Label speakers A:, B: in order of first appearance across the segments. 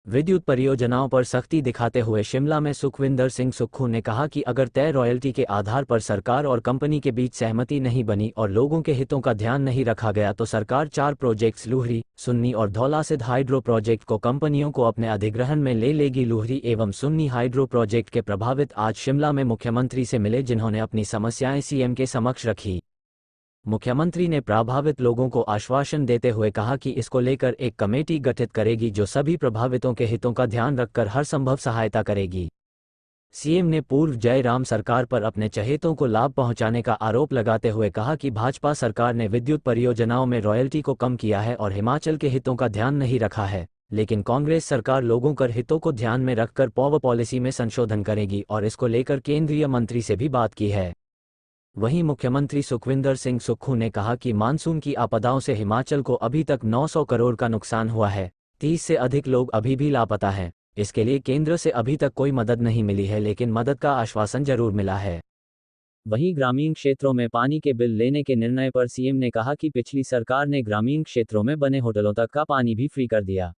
A: विद्युत परियोजनाओं पर सख्ती दिखाते हुए शिमला में सुखविंदर सिंह सुक्खू ने कहा कि अगर तय रॉयल्टी के आधार पर सरकार और कंपनी के बीच सहमति नहीं बनी और लोगों के हितों का ध्यान नहीं रखा गया तो सरकार 4 प्रोजेक्ट्स लूहरी, सुन्नी और धौलासिद्ध हाइड्रो प्रोजेक्ट को कंपनियों को अपने अधिग्रहण में ले लेगी। लूहरी एवं सुन्नी हाइड्रो प्रोजेक्ट के प्रभावित आज शिमला में मुख्यमंत्री से मिले, जिन्होंने अपनी समस्याएं सीएम के समक्ष रखी। मुख्यमंत्री ने प्रभावित लोगों को आश्वासन देते हुए कहा कि इसको लेकर एक कमेटी गठित करेगी जो सभी प्रभावितों के हितों का ध्यान रखकर हर संभव सहायता करेगी। सीएम ने पूर्व जयराम सरकार पर अपने चहेतों को लाभ पहुंचाने का आरोप लगाते हुए कहा कि भाजपा सरकार ने विद्युत परियोजनाओं में रॉयल्टी को कम किया है और हिमाचल के हितों का ध्यान नहीं रखा है, लेकिन कांग्रेस सरकार लोगों के हितों को ध्यान में रखकर पावर पॉलिसी में संशोधन करेगी और इसको लेकर केंद्रीय मंत्री से भी बात की है। वहीं मुख्यमंत्री सुखविंदर सिंह सुक्खू ने कहा कि मानसून की आपदाओं से हिमाचल को अभी तक 900 करोड़ का नुकसान हुआ है, 30 से अधिक लोग अभी भी लापता हैं। इसके लिए केंद्र से अभी तक कोई मदद नहीं मिली है, लेकिन मदद का आश्वासन जरूर मिला है। वहीं ग्रामीण क्षेत्रों में पानी के बिल लेने के निर्णय पर सीएम ने कहा कि पिछली सरकार ने ग्रामीण क्षेत्रों में बने होटलों तक का पानी भी फ्री कर दिया।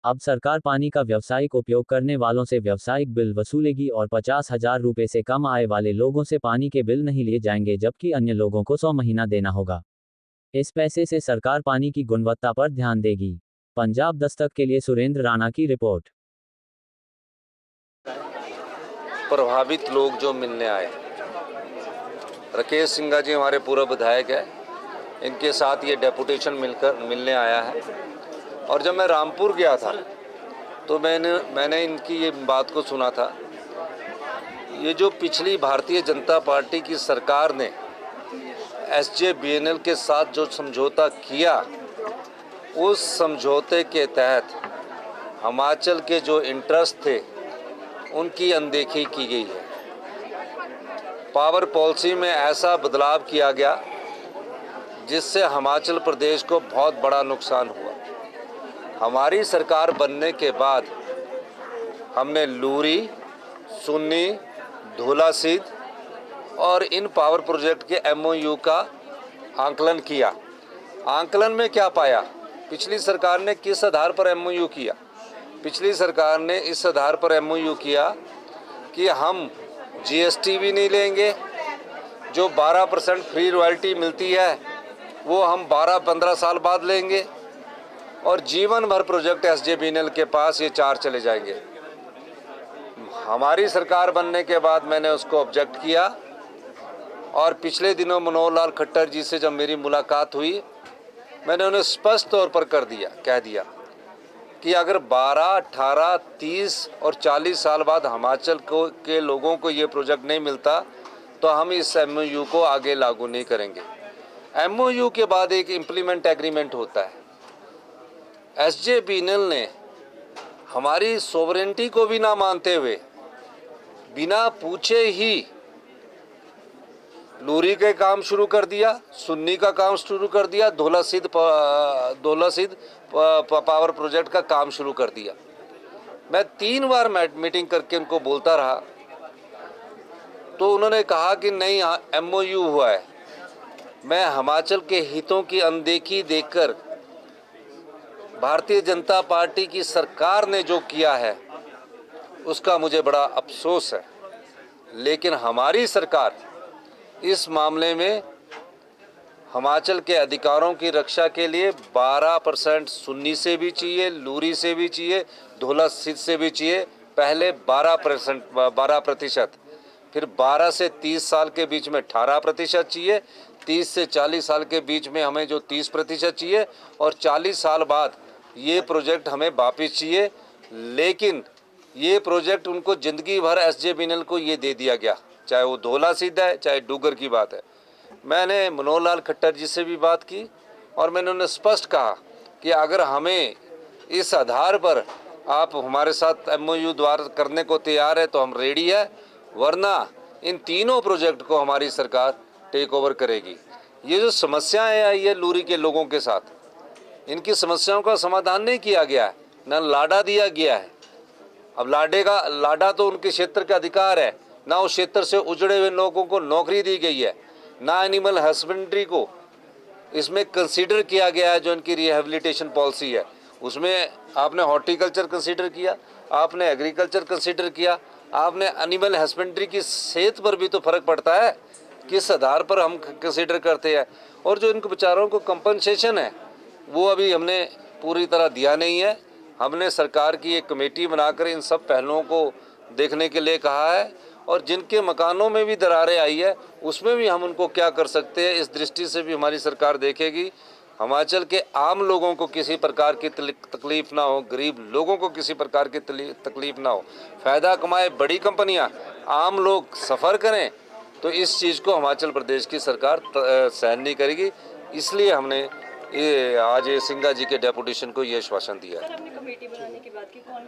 A: अब सरकार पानी का व्यावसायिक उपयोग करने वालों से व्यावसायिक बिल वसूलेगी और 50,000 रुपये से कम आय वाले लोगों से पानी के बिल नहीं लिए जाएंगे, जबकि अन्य लोगों को 100 महीना देना होगा। इस पैसे से सरकार पानी की गुणवत्ता पर ध्यान देगी। पंजाब दस्तक के लिए सुरेंद्र राणा की रिपोर्ट।
B: प्रभावित लोग जो मिलने आए, राकेश सिंघा जी हमारे पूर्व विधायक है, इनके साथ ये डेपुटेशन मिलने आया है। और जब मैं रामपुर गया था तो मैंने इनकी ये बात को सुना था। ये जो पिछली भारतीय जनता पार्टी की सरकार ने SJVNL के साथ जो समझौता किया, उस समझौते के तहत हिमाचल के जो इंटरेस्ट थे उनकी अनदेखी की गई है। पावर पॉलिसी में ऐसा बदलाव किया गया जिससे हिमाचल प्रदेश को बहुत बड़ा नुकसान हुआ। हमारी सरकार बनने के बाद हमने लूहरी, सुन्नी, धौलासिद्ध और इन पावर प्रोजेक्ट के MOU का आंकलन किया। आंकलन में क्या पाया? पिछली सरकार ने किस आधार पर MOU किया? पिछली सरकार ने इस आधार पर MOU किया कि हम GST भी नहीं लेंगे, जो 12% फ्री रॉयल्टी मिलती है वो हम 12-15 साल बाद लेंगे और जीवन भर प्रोजेक्ट SJVNL के पास ये 4 चले जाएंगे। हमारी सरकार बनने के बाद मैंने उसको ऑब्जेक्ट किया और पिछले दिनों मनोहर लाल खट्टर जी से जब मेरी मुलाकात हुई, मैंने उन्हें स्पष्ट तौर पर कह दिया कि अगर 12, 18, 30 और 40 साल बाद हिमाचल के लोगों को ये प्रोजेक्ट नहीं मिलता तो हम इस MOU को आगे लागू नहीं करेंगे। MOU के बाद एक इम्प्लीमेंट एग्रीमेंट होता है। SJVNL ने हमारी सोवरेंटी को भी ना मानते हुए बिना पूछे ही लूहरी के काम शुरू कर दिया, सुन्नी का काम शुरू कर दिया, धौलासिद्ध पावर प्रोजेक्ट का काम शुरू कर दिया। मैं 3 बार मीटिंग करके उनको बोलता रहा तो उन्होंने कहा कि नहीं, MOU हुआ है। मैं हिमाचल के हितों की अनदेखी देखकर भारतीय जनता पार्टी की सरकार ने जो किया है उसका मुझे बड़ा अफसोस है, लेकिन हमारी सरकार इस मामले में हिमाचल के अधिकारों की रक्षा के लिए 12% सुन्नी से भी चाहिए, लूहरी से भी चाहिए, धौलासिद्ध से भी चाहिए। पहले 12%, फिर 12 से 30 साल के बीच में 18% चाहिए, 30 से 40 साल के बीच में हमें जो 30% चाहिए और 40 साल बाद ये प्रोजेक्ट हमें वापस चाहिए। लेकिन ये प्रोजेक्ट उनको ज़िंदगी भर SJVNL को ये दे दिया गया, चाहे वो धौलासिद्ध है चाहे डूगर की बात है। मैंने मनोहर लाल खट्टर जी से भी बात की और मैंने उन्हें स्पष्ट कहा कि अगर हमें इस आधार पर आप हमारे साथ MOU द्वारा करने को तैयार है तो हम रेडी है, वरना इन तीनों प्रोजेक्ट को हमारी सरकार टेक ओवर करेगी। ये जो समस्याएं आई है लूहरी के लोगों के साथ, इनकी समस्याओं का समाधान नहीं किया गया है, न लाडा दिया गया है। अब लाडा तो उनके क्षेत्र का अधिकार है, ना उस क्षेत्र से उजड़े हुए लोगों को नौकरी दी गई है, ना एनिमल हस्बेंड्री को इसमें कंसीडर किया गया है जो इनकी रिहेबिलिटेशन पॉलिसी है उसमें आपने हॉर्टिकल्चर कंसीडर किया, आपने एग्रीकल्चर कंसीडर किया, आपने एनिमल हस्बेंड्री की सेहत पर भी तो फर्क पड़ता है, किस आधार पर हम कंसीडर करते हैं। और जो इनको बेचारों को कंपनसेशन है वो अभी हमने पूरी तरह दिया नहीं है। हमने सरकार की एक कमेटी बनाकर इन सब पहलुओं को देखने के लिए कहा है, और जिनके मकानों में भी दरारें आई है उसमें भी हम उनको क्या कर सकते हैं, इस दृष्टि से भी हमारी सरकार देखेगी। हिमाचल के आम लोगों को किसी प्रकार की तकलीफ ना हो, गरीब लोगों को किसी प्रकार की तकलीफ ना हो, फ़ायदा कमाए बड़ी कंपनियां, आम लोग सफ़र करें, तो इस चीज़ को हिमाचल प्रदेश की सरकार सहन नहीं करेगी। इसलिए हमने ये आज सिंघा जी के डेपुटेशन को ये आश्वासन दिया है।
C: सर, आपने कमेटी बनाने की बात की, कौन